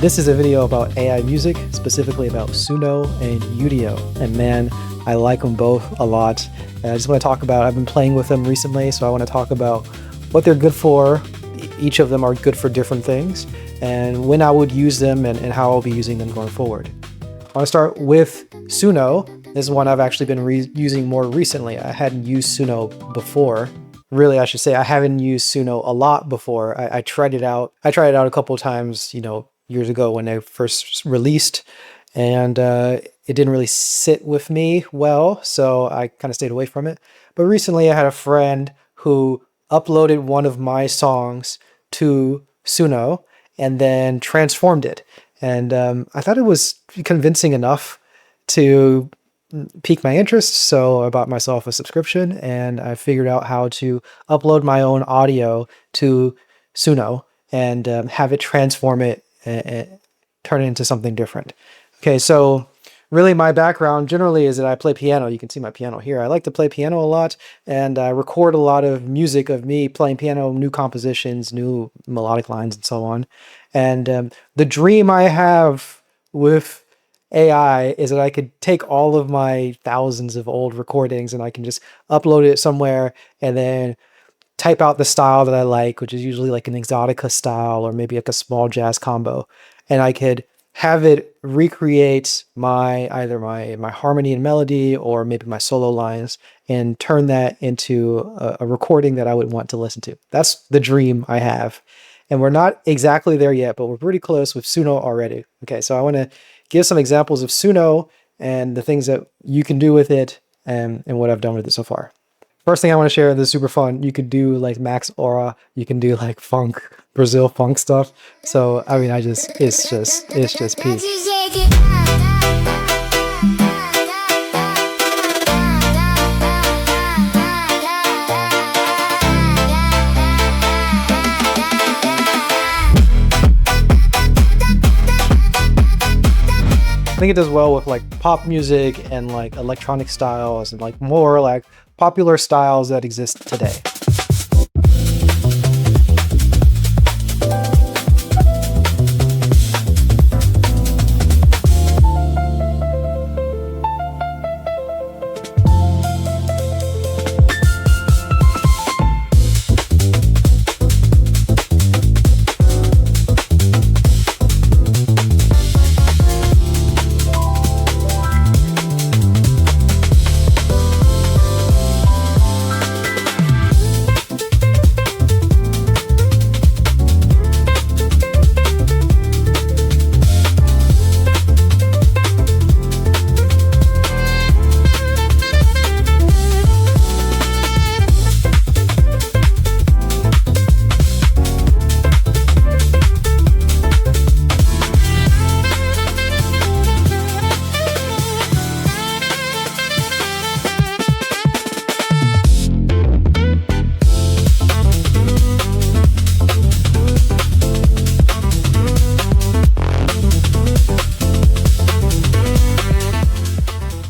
This is a video about AI music, specifically about Suno and Udio. And man, I like them both a lot. And I just want to talk about, I've been playing with them recently, so I want to talk about what they're good for. Each of them are good for different things, and when I would use them and how I'll be using them going forward. I want to start with Suno. This is one I've actually been using more recently. I hadn't used Suno before. Really, I should say I haven't used Suno a lot before. I tried it out. I tried it out a couple of times, years ago when they first released, and it didn't really sit with me well, so I kind of stayed away from it. But recently I had a friend who uploaded one of my songs to Suno and then transformed it. And I thought it was convincing enough to pique my interest, so I bought myself a subscription and I figured out how to upload my own audio to Suno and have it transform it and turn it into something different. Okay, so really my background generally is that I play piano. You can see my piano here. I like to play piano a lot, and I record a lot of music of me playing piano, new compositions, new melodic lines, and so on. And the dream I have with AI is that I could take all of my thousands of old recordings and I can just upload it somewhere and then type out the style that I like, which is usually like an Exotica style or maybe like a small jazz combo. And I could have it recreate either my harmony and melody or maybe my solo lines and turn that into a recording that I would want to listen to. That's the dream I have. And we're not exactly there yet, but we're pretty close with Suno already. Okay, so I want to give some examples of Suno and the things that you can do with it and what I've done with it so far. First thing I want to share, this is super fun. You could do like Max Aura. You can do like funk, Brazil funk stuff. So, I mean, it's just peak. I think it does well with like pop music and like electronic styles and like more like popular styles that exist today.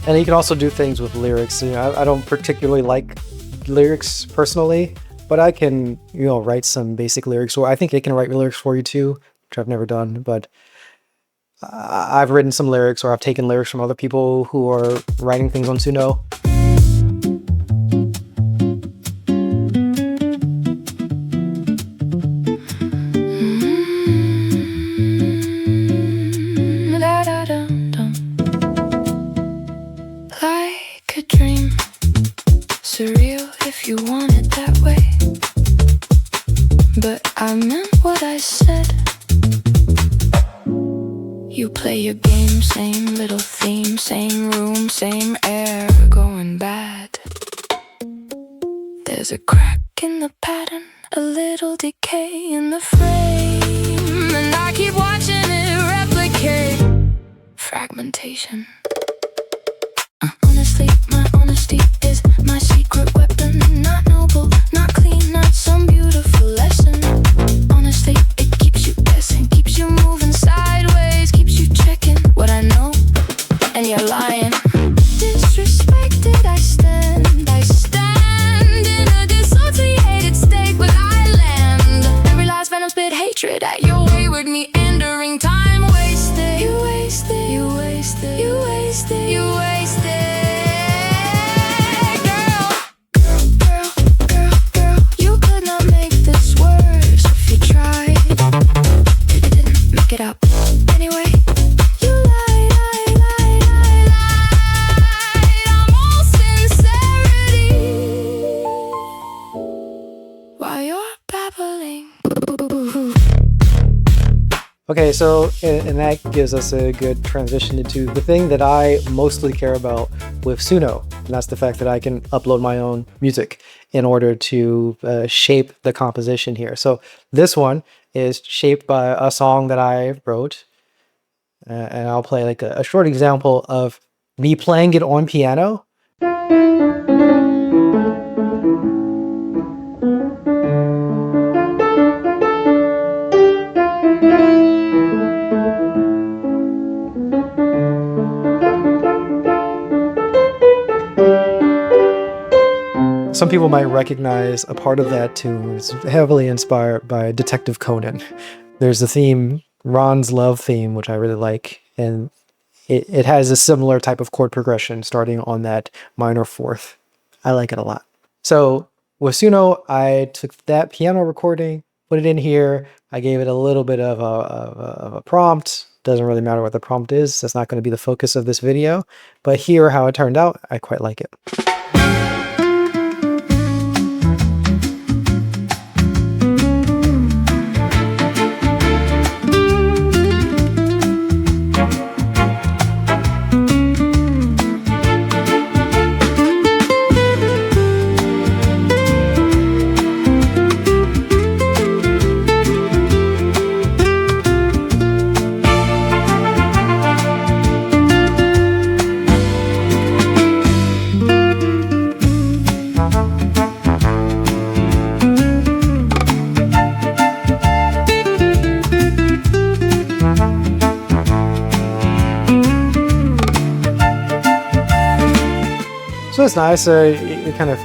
And you can also do things with lyrics. I don't particularly like lyrics personally, but I can, write some basic lyrics, or I think it can write lyrics for you too, which I've never done, but I've written some lyrics, or I've taken lyrics from other people who are writing things on Suno. Surreal if you want it that way, but I meant what I said. You play your game, same little theme, same room, same air, going bad. There's a crack in the pattern, a little decay in the frame, and I keep watching it replicate. Fragmentation. Honestly, my honesty is my secret weapon. Not noble, not clean, not some beautiful lesson. Honestly, it keeps you guessing, keeps you moving sideways, keeps you checking what I know, and you're lying. Disrespected, I stand in a dissociated state where I land. Every last venom spit hatred at your wayward meandering time. You wasted, you wasted. Girl, you could not make this worse if you tried. It didn't make it up. Anyway, you lied. I'm all sincerity. While you're babbling. Okay, so and that gives us a good transition into the thing that I mostly care about with Suno, and that's the fact that I can upload my own music in order to shape the composition here. So this one is shaped by a song that I wrote, and I'll play like a short example of me playing it on piano. Some people might recognize a part of that tune. It's heavily inspired by Detective Conan. There's a theme, Ron's love theme, which I really like, and it has a similar type of chord progression starting on that minor fourth. I like it a lot. So with Suno, I took that piano recording, put it in here. I gave it a little bit of a prompt. Doesn't really matter what the prompt is. That's not going to be the focus of this video. But here, how it turned out, I quite like it. So it's nice. It kind of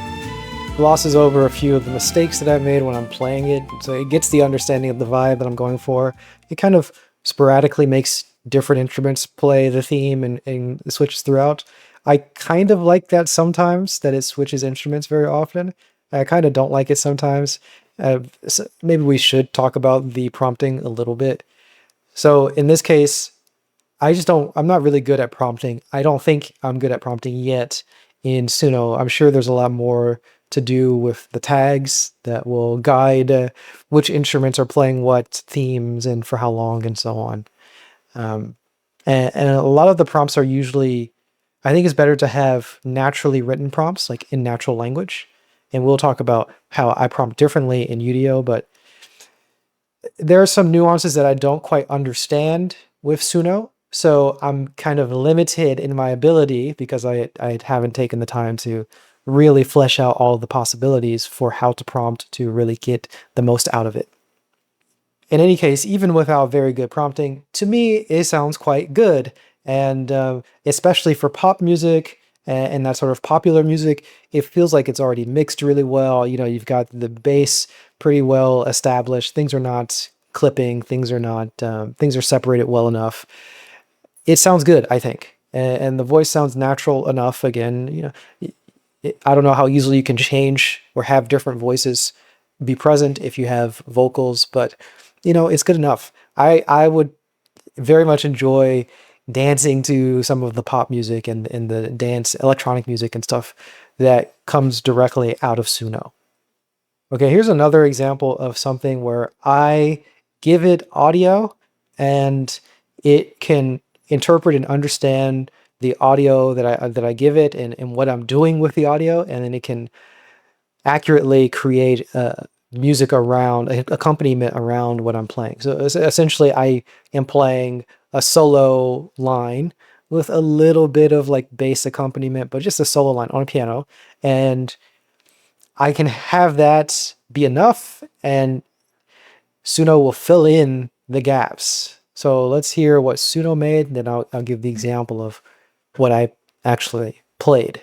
glosses over a few of the mistakes that I've made when I'm playing it. So it gets the understanding of the vibe that I'm going for. It kind of sporadically makes different instruments play the theme and switches throughout. I kind of like that sometimes, that it switches instruments very often. I kind of don't like it sometimes. So maybe we should talk about the prompting a little bit. So in this case, I'm not really good at prompting. I don't think I'm good at prompting yet in Suno. I'm sure there's a lot more to do with the tags that will guide which instruments are playing what themes and for how long and so on. And a lot of the prompts are usually, I think it's better to have naturally written prompts, like in natural language. And we'll talk about how I prompt differently in Udio, but there are some nuances that I don't quite understand with Suno. So I'm kind of limited in my ability because I haven't taken the time to really flesh out all the possibilities for how to prompt to really get the most out of it. In any case, even without very good prompting, to me, it sounds quite good. And especially for pop music and that sort of popular music, it feels like it's already mixed really well. You know, you've got the bass pretty well established. Things are not clipping. Things are separated well enough. It sounds good, I think. And the voice sounds natural enough. Again, you know, I don't know how easily you can change or have different voices be present if you have vocals, but you know, it's good enough. I would very much enjoy dancing to some of the pop music and the dance electronic music and stuff that comes directly out of Suno. Okay, here's another example of something where I give it audio and it can interpret and understand the audio that I give it and what I'm doing with the audio, and then it can accurately create music around, accompaniment around what I'm playing. So essentially I am playing a solo line with a little bit of like bass accompaniment, but just a solo line on a piano, and I can have that be enough and Suno will fill in the gaps. So let's hear what Suno made, then I'll give the example of what I actually played.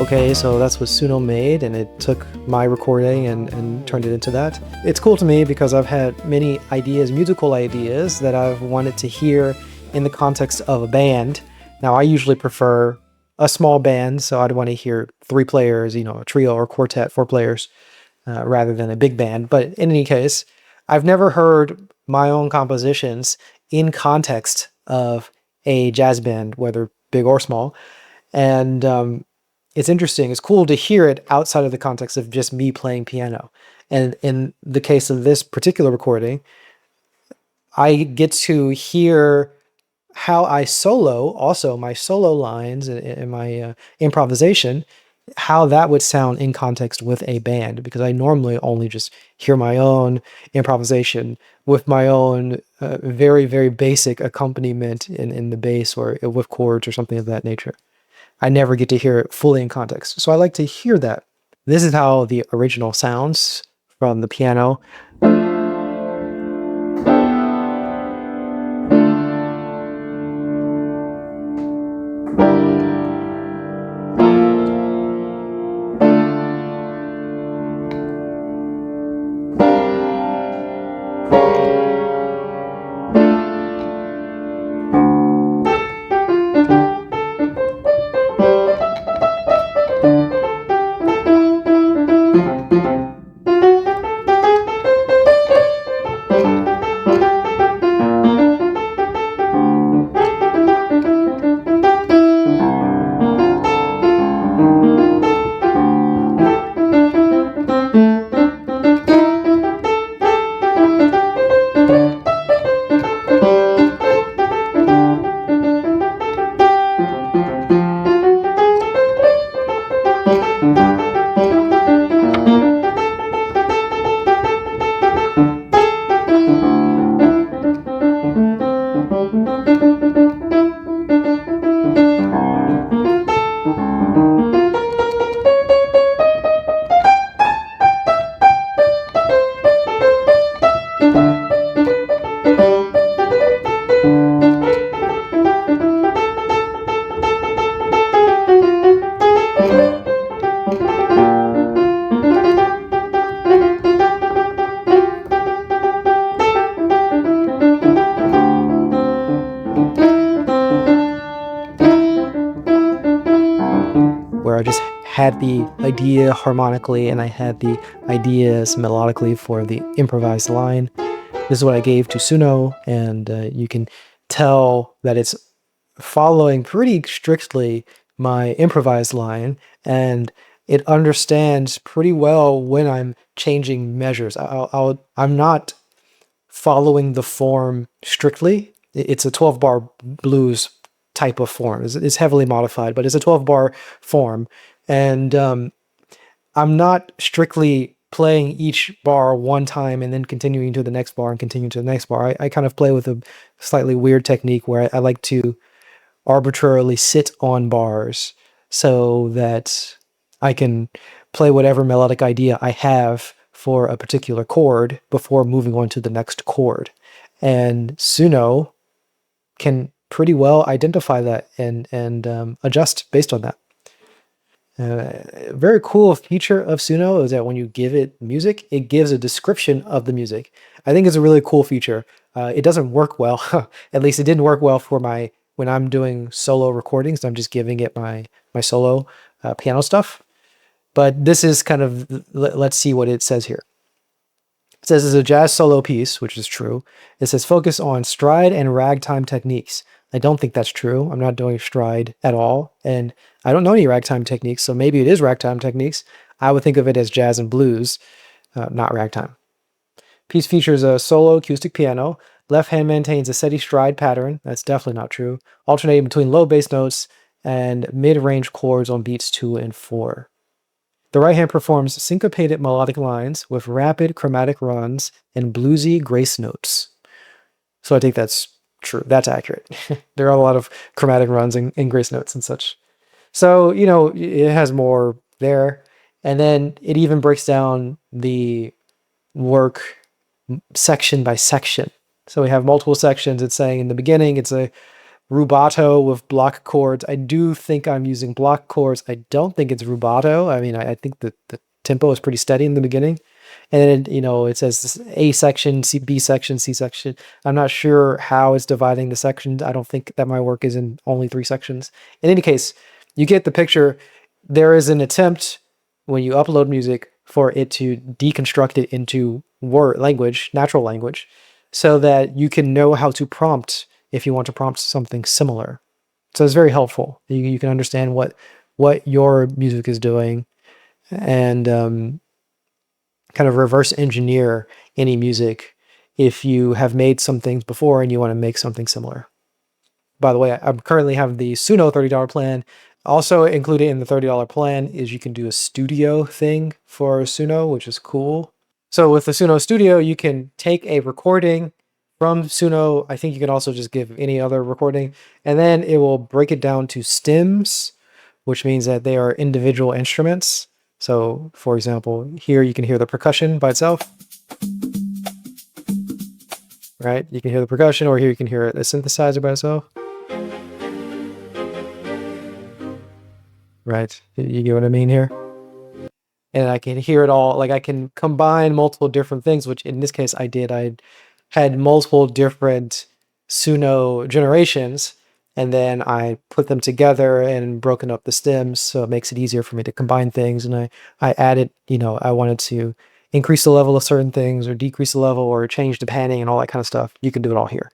Okay, so that's what Suno made, and it took my recording and turned it into that. It's cool to me because I've had many ideas, musical ideas, that I've wanted to hear in the context of a band. Now, I usually prefer a small band, so I'd want to hear 3 players, a trio or quartet, 4 players, rather than a big band. But in any case, I've never heard my own compositions in context of a jazz band, whether big or small. And it's interesting. It's cool to hear it outside of the context of just me playing piano. And in the case of this particular recording, I get to hear how I solo, also my solo lines and my improvisation, how that would sound in context with a band, because I normally only just hear my own improvisation with my own very, very basic accompaniment in the bass or with chords or something of that nature. I never get to hear it fully in context. So I like to hear that. This is how the original sounds from the piano. Where I just had the idea harmonically and I had the ideas melodically for the improvised line. This is what I gave to Suno, and you can tell that it's following pretty strictly my improvised line, and it understands pretty well when I'm changing measures. I'm not following the form strictly. It's a 12-bar blues type of form. It's heavily modified, but it's a 12-bar form. And I'm not strictly playing each bar one time and then continuing to the next bar and continuing to the next bar. I kind of play with a slightly weird technique where I like to arbitrarily sit on bars so that I can play whatever melodic idea I have for a particular chord before moving on to the next chord. And Suno can pretty well identify that and adjust based on that. A very cool feature of Suno is that when you give it music, it gives a description of the music. I think it's a really cool feature. It doesn't work well. At least it didn't work well for when I'm doing solo recordings. I'm just giving it my solo piano stuff. But this is kind of, let's see what it says here. It says it's a jazz solo piece, which is true. It says focus on stride and ragtime techniques. I don't think that's true. I'm not doing stride at all. And I don't know any ragtime techniques, so maybe it is ragtime techniques. I would think of it as jazz and blues, not ragtime. Piece features a solo acoustic piano. Left hand maintains a steady stride pattern. That's definitely not true. Alternating between low bass notes and mid-range chords on beats 2 and 4. The right hand performs syncopated melodic lines with rapid chromatic runs and bluesy grace notes. So I think that's true. That's accurate. There are a lot of chromatic runs and grace notes and such. So, it has more there. And then it even breaks down the work section by section. So we have multiple sections. It's saying in the beginning, it's a rubato with block chords. I do think I'm using block chords. I don't think it's rubato. I mean, I think the tempo is pretty steady in the beginning. And then, it says this A section, B section, C section. I'm not sure how it's dividing the sections. I don't think that my work is in only 3 sections. In any case, you get the picture. There is an attempt when you upload music for it to deconstruct it into language, natural language, so that you can know how to prompt if you want to prompt something similar. So it's very helpful. You can understand what your music is doing and kind of reverse engineer any music if you have made some things before and you want to make something similar. By the way, I currently have the Suno $30 plan. Also included in the $30 plan is you can do a studio thing for Suno, which is cool. So with the Suno Studio, you can take a recording from Suno. I think you can also just give any other recording, and then it will break it down to stems, which means that they are individual instruments. So for example, here you can hear the percussion by itself. Right? You can hear the percussion, or here you can hear the synthesizer by itself. Right? You get what I mean here? And I can hear it all. Like I can combine multiple different things, which in this case I did. I had multiple different Suno generations, and then I put them together and broken up the stems, so it makes it easier for me to combine things. And I added, I wanted to increase the level of certain things or decrease the level or change the panning and all that kind of stuff. You can do it all here.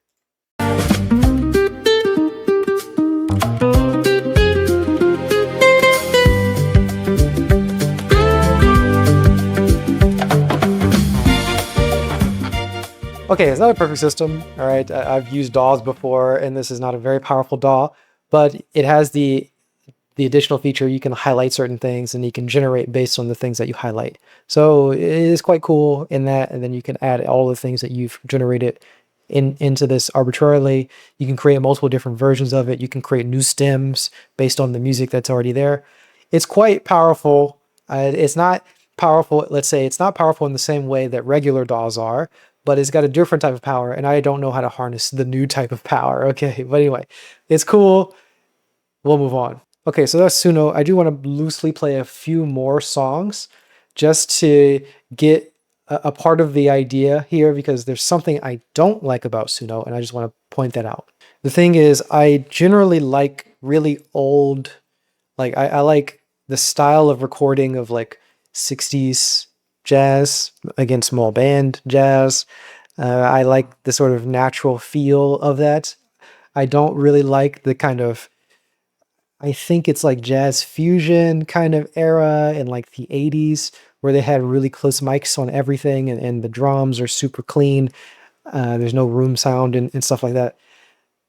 Okay, it's not a perfect system, all right? I've used DAWs before, and this is not a very powerful DAW, but it has the additional feature. You can highlight certain things, and you can generate based on the things that you highlight. So it is quite cool in that, and then you can add all the things that you've generated into this arbitrarily. You can create multiple different versions of it. You can create new stems based on the music that's already there. It's quite powerful. It's not powerful, let's say, it's not powerful in the same way that regular DAWs are, but it's got a different type of power, and I don't know how to harness the new type of power. Okay, but anyway, it's cool. We'll move on. Okay, so that's Suno. I do want to loosely play a few more songs just to get a part of the idea here, because there's something I don't like about Suno, and I just want to point that out. The thing is, I generally like really old, like I like the style of recording of like 60s jazz, again, small band jazz. I like the sort of natural feel of that. I don't really like the kind of, I think it's like jazz fusion kind of era in like the 80s, where they had really close mics on everything, and the drums are super clean. There's no room sound and stuff like that.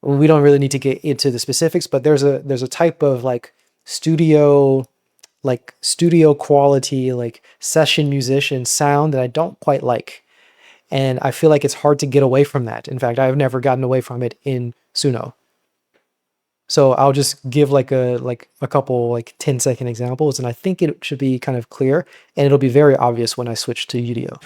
We don't really need to get into the specifics, but there's a type of like studio quality, like session musician sound that I don't quite like. And I feel like it's hard to get away from that. In fact, I've never gotten away from it in Suno. So I'll just give like a couple like 10-second examples, and I think it should be kind of clear, and it'll be very obvious when I switch to Udio.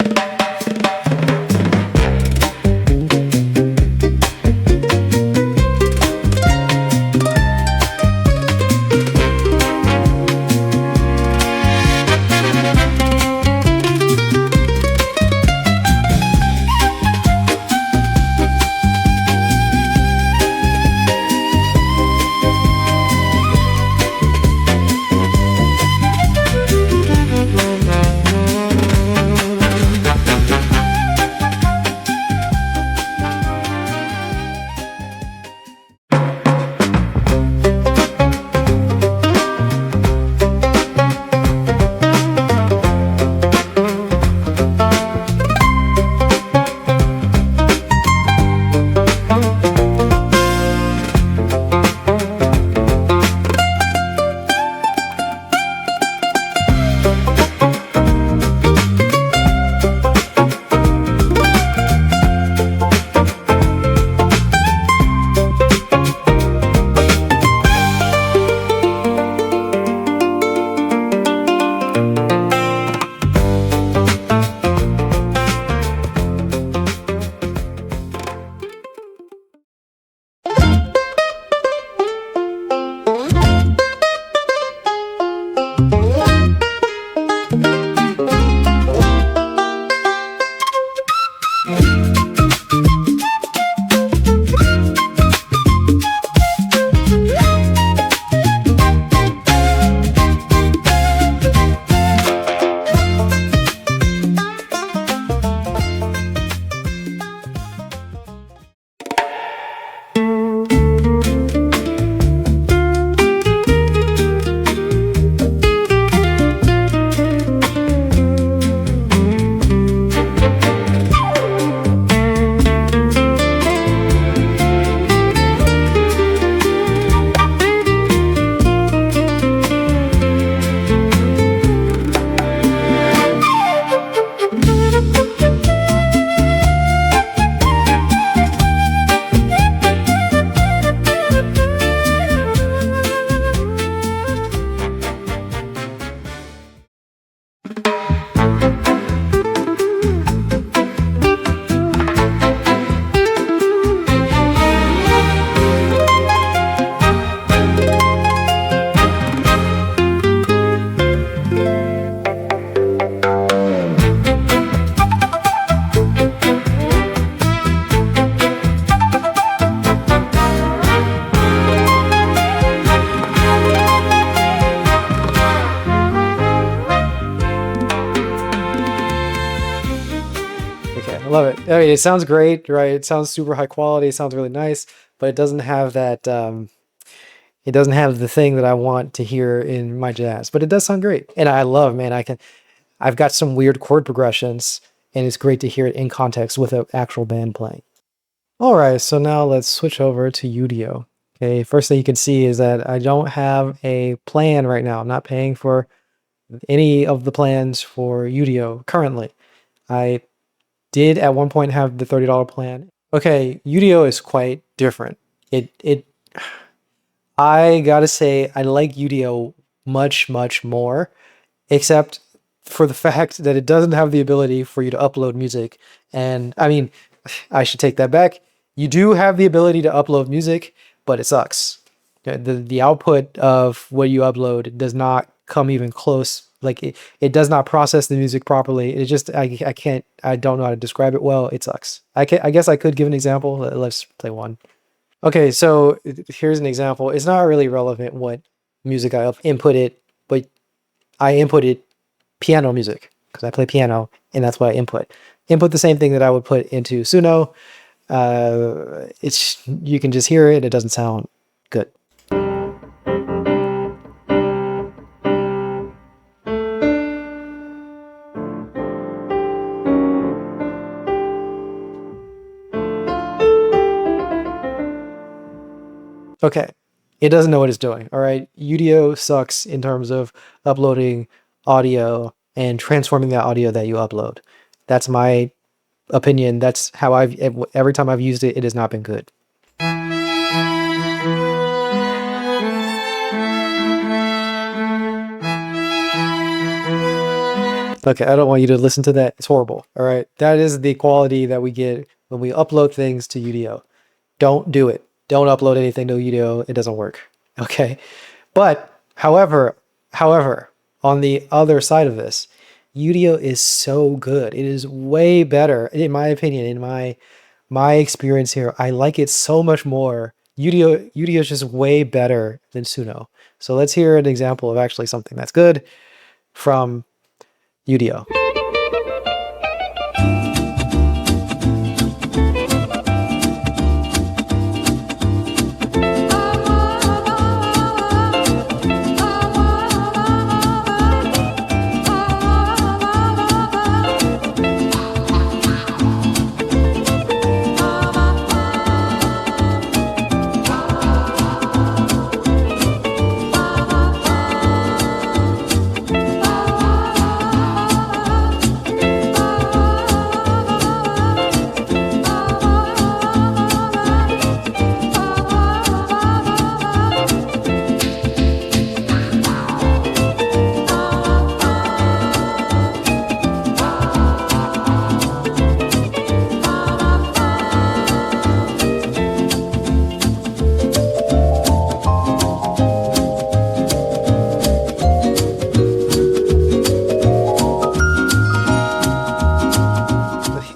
love it. I mean, it sounds great, right? It sounds super high quality. It sounds really nice, but it doesn't have that. It doesn't have the thing that I want to hear in my jazz. But it does sound great, and I love, man. I've got some weird chord progressions, and it's great to hear it in context with an actual band playing. All right, so now let's switch over to Udio. Okay, first thing you can see is that I don't have a plan right now. I'm not paying for any of the plans for Udio currently. I did at one point have the $30 plan. Okay, Udio is quite different. I gotta say, I like Udio much, much more, except for the fact that it doesn't have the ability for you to upload music. And I mean, I should take that back. You do have the ability to upload music, but it sucks. The output of what you upload does not come even close. Like it does not process the music properly. It just I don't know how to describe it well. It sucks. I guess I could give an example. Let's play one. Okay, so here's an example. It's not really relevant what music I inputted, but I inputted piano music because I play piano, and that's what I input. Input the same thing that I would put into Suno. It's you can just hear it. It doesn't sound good. Okay, it doesn't know what it's doing. All right, Udio sucks in terms of uploading audio and transforming the audio that you upload. That's my opinion. That's how every time I've used it, it has not been good. Okay, I don't want you to listen to that. It's horrible. All right, that is the quality that we get when we upload things to Udio. Don't do it. Don't upload anything to Udio. It doesn't work. Okay. But however, on the other side of this, Udio is so good. It is way better, in my opinion, in my experience here. I like it so much more. Udio is just way better than Suno. So let's hear an example of actually something that's good from Udio.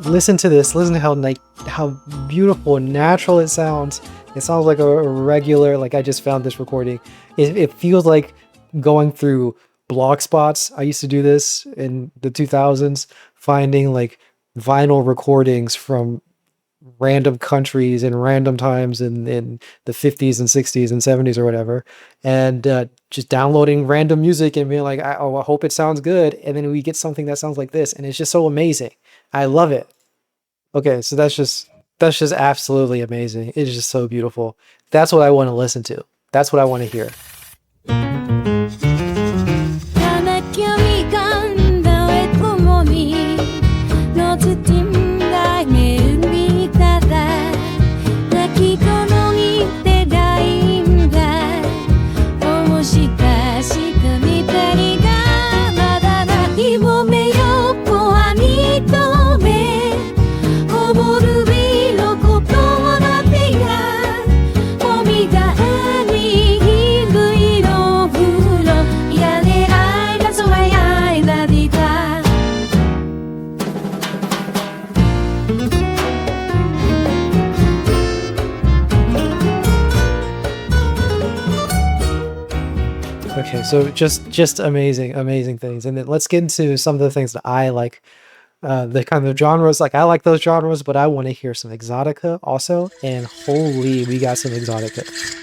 Listen to this. Listen to how beautiful and natural it sounds. It sounds like a regular, like I just found this recording. It feels like going through blog spots. I used to do this in the 2000s, finding like vinyl recordings from random countries and random times in the 50s and 60s and 70s or whatever, and just downloading random music and being like, I hope it sounds good. And then we get something that sounds like this, and it's just so amazing. I love it. Okay, so that's just absolutely amazing. It is just so beautiful. That's what I want to listen to. That's what I want to hear. Okay, so just amazing things. And then let's get into some of the things that I like the kind of genres. Like, I like those genres, but I want to hear some Exotica also. And holy, we got some Exotica.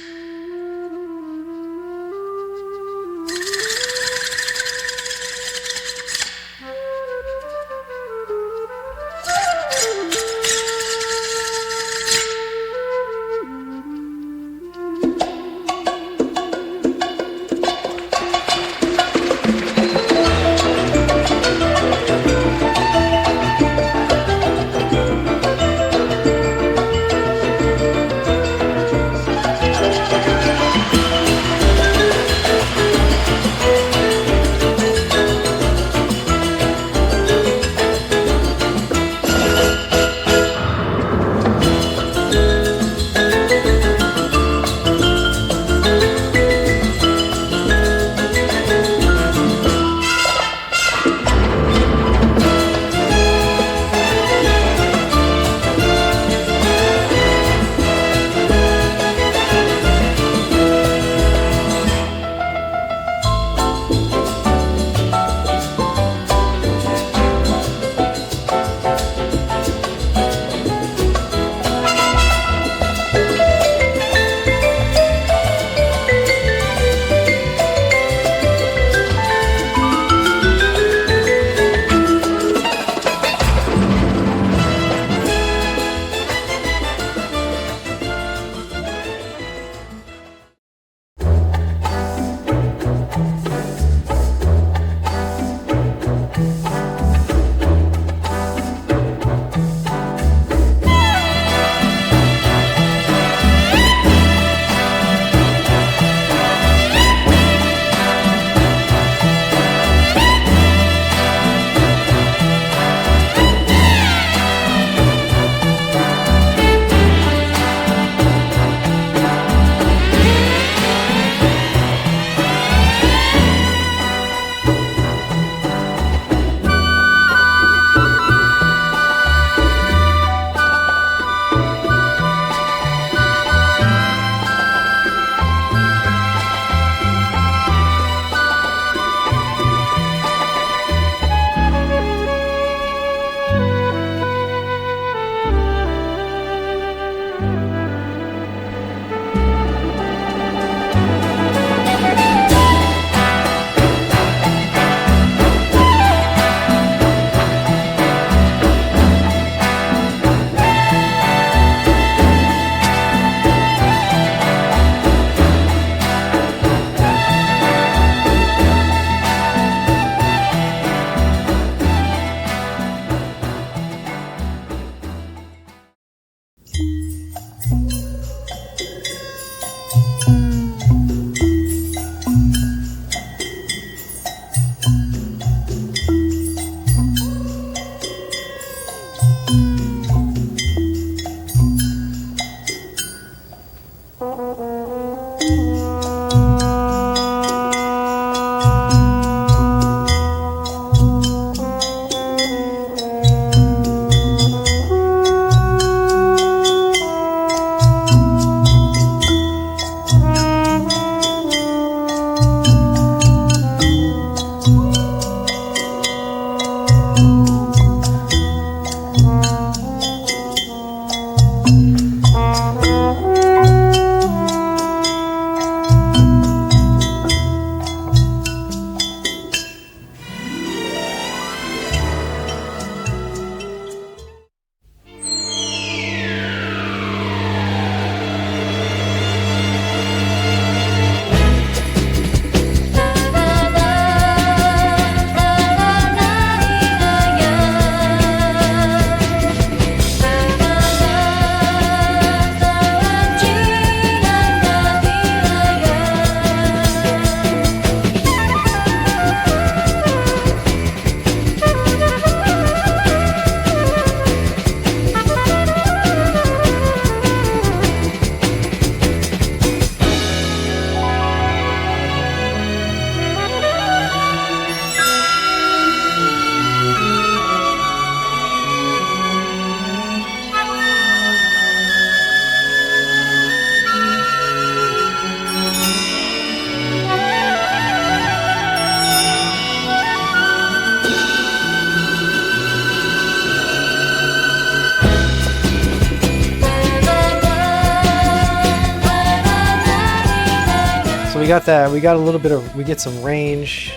got that. We got a little bit of. We get some range.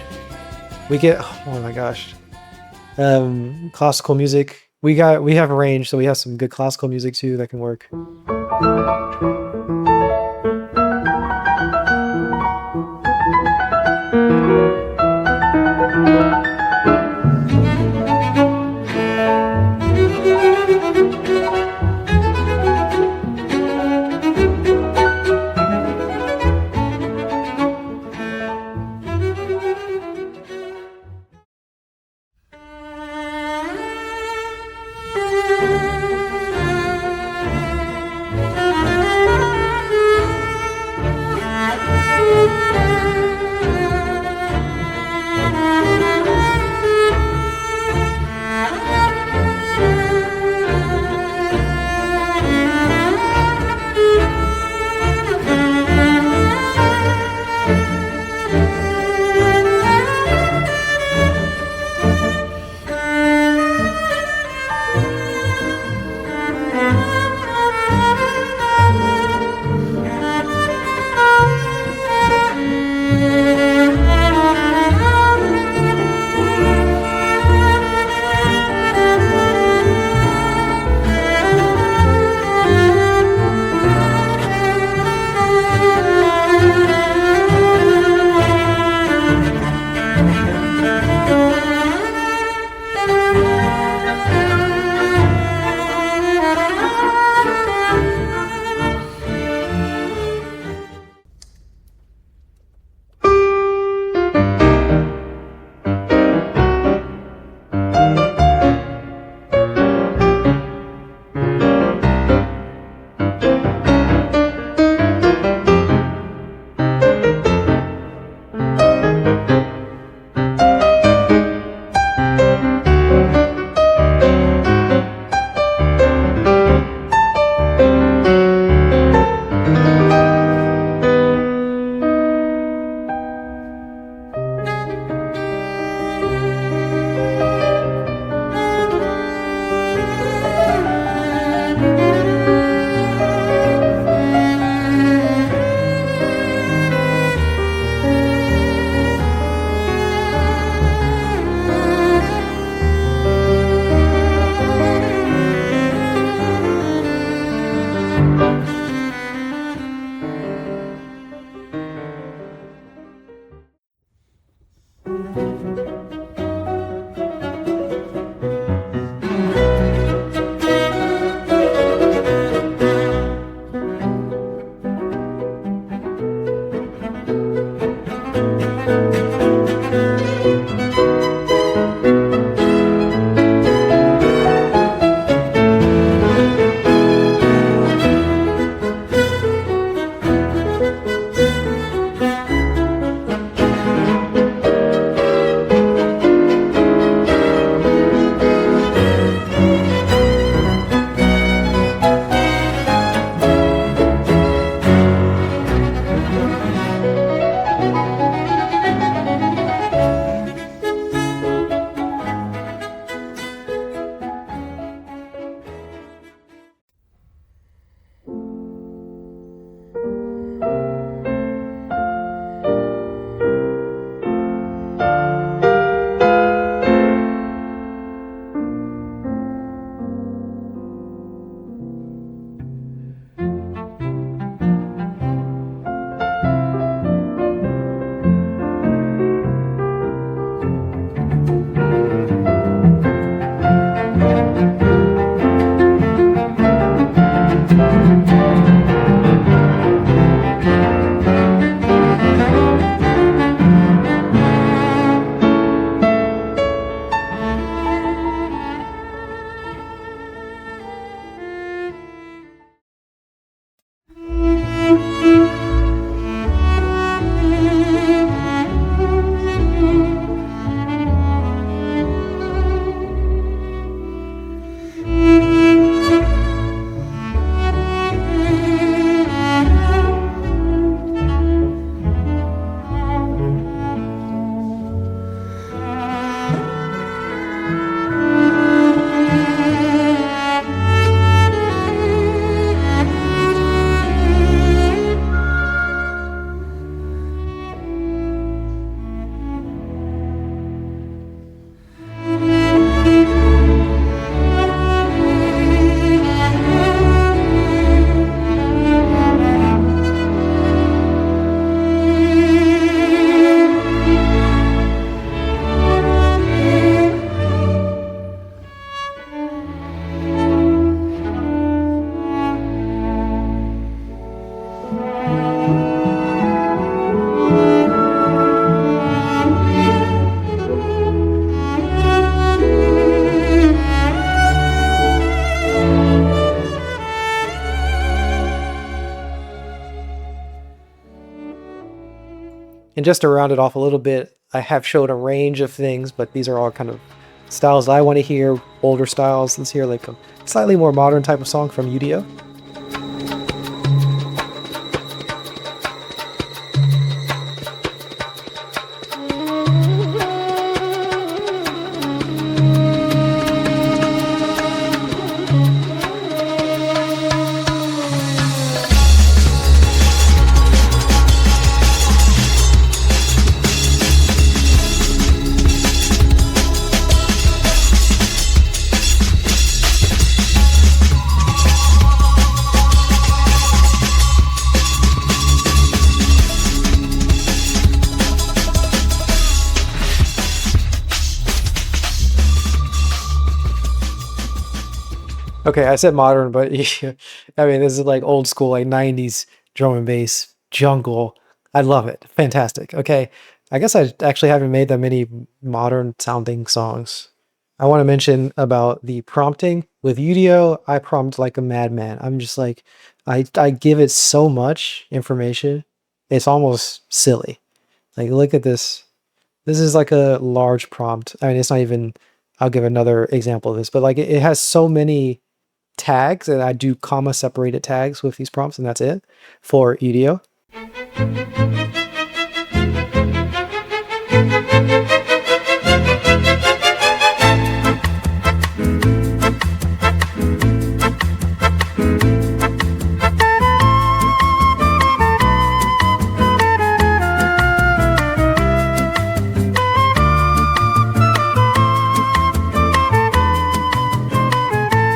We get. Oh my gosh. Classical music. We have a range, so we have some good classical music too that can work. And just to round it off a little bit, I have showed a range of things, but these are all kind of styles I want to hear, older styles. Let's hear like a slightly more modern type of song from Udio. Okay, I said modern, but I mean, this is like old school, like 90s drum and bass, jungle. I love it. Fantastic. Okay, I guess I actually haven't made that many modern sounding songs. I want to mention about the prompting. With Udio, I prompt like a madman. I'm just like, I give it so much information. It's almost silly. Like, look at this. This is like a large prompt. I mean, it's not even, I'll give another example of this, but like it has so many tags, and I do comma separated tags with these prompts, and that's it for Udio.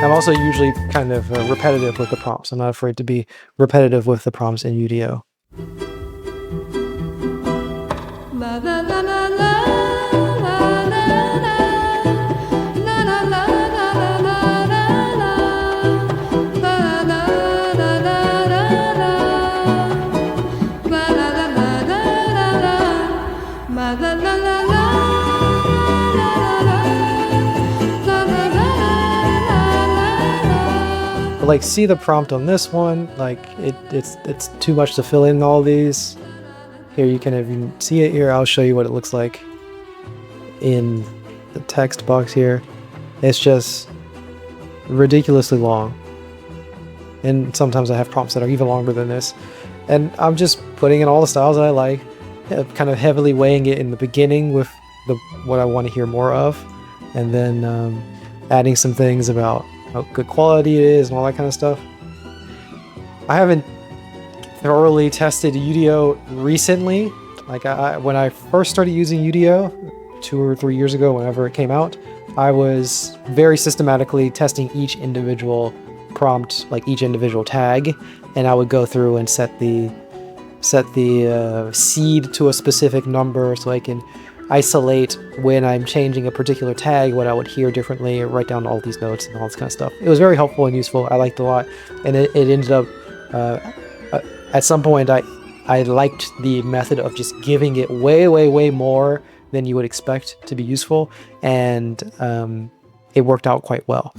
I'm also usually kind of repetitive with the prompts. I'm not afraid to be repetitive with the prompts in Udio. Like, see the prompt on this one, like it's too much to fill in all these. Here you can even see it here. I'll show you what it looks like in the text box here. It's just ridiculously long, and sometimes I have prompts that are even longer than this, and I'm just putting in all the styles that I like, kind of heavily weighing it in the beginning with what I want to hear more of, and then adding some things about how good quality it is and all that kind of stuff. I haven't thoroughly tested Udio recently. Like when I first started using Udio 2 or 3 years ago, whenever it came out, I was very systematically testing each individual prompt, like each individual tag, and I would go through and set the seed to a specific number so I can isolate when I'm changing a particular tag what I would hear differently, or write down all these notes and all this kind of stuff. It was very helpful and useful. I liked it a lot, and it ended up at some point I liked the method of just giving it way more than you would expect to be useful, and it worked out quite well.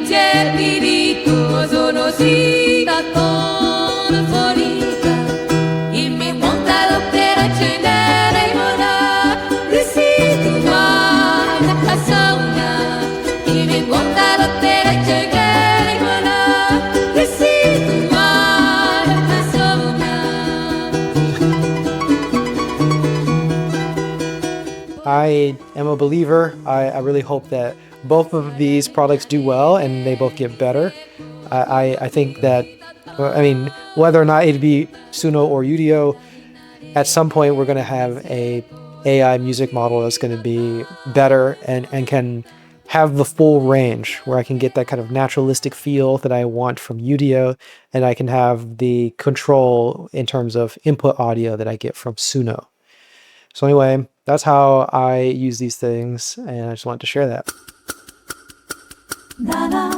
spirito sono stato solita e mi monta l'opera cenere ora residuale a sauna e mi monta l'opera cenere ora residuale a sauna. I am a believer. I really hope that both of these products do well and they both get better. I think that, I mean, whether or not it'd be Suno or Udio, at some point we're going to have a AI music model that's going to be better and can have the full range, where I can get that kind of naturalistic feel that I want from Udio, and I can have the control in terms of input audio that I get from Suno. So anyway, that's how I use these things, and I just wanted to share that. Na na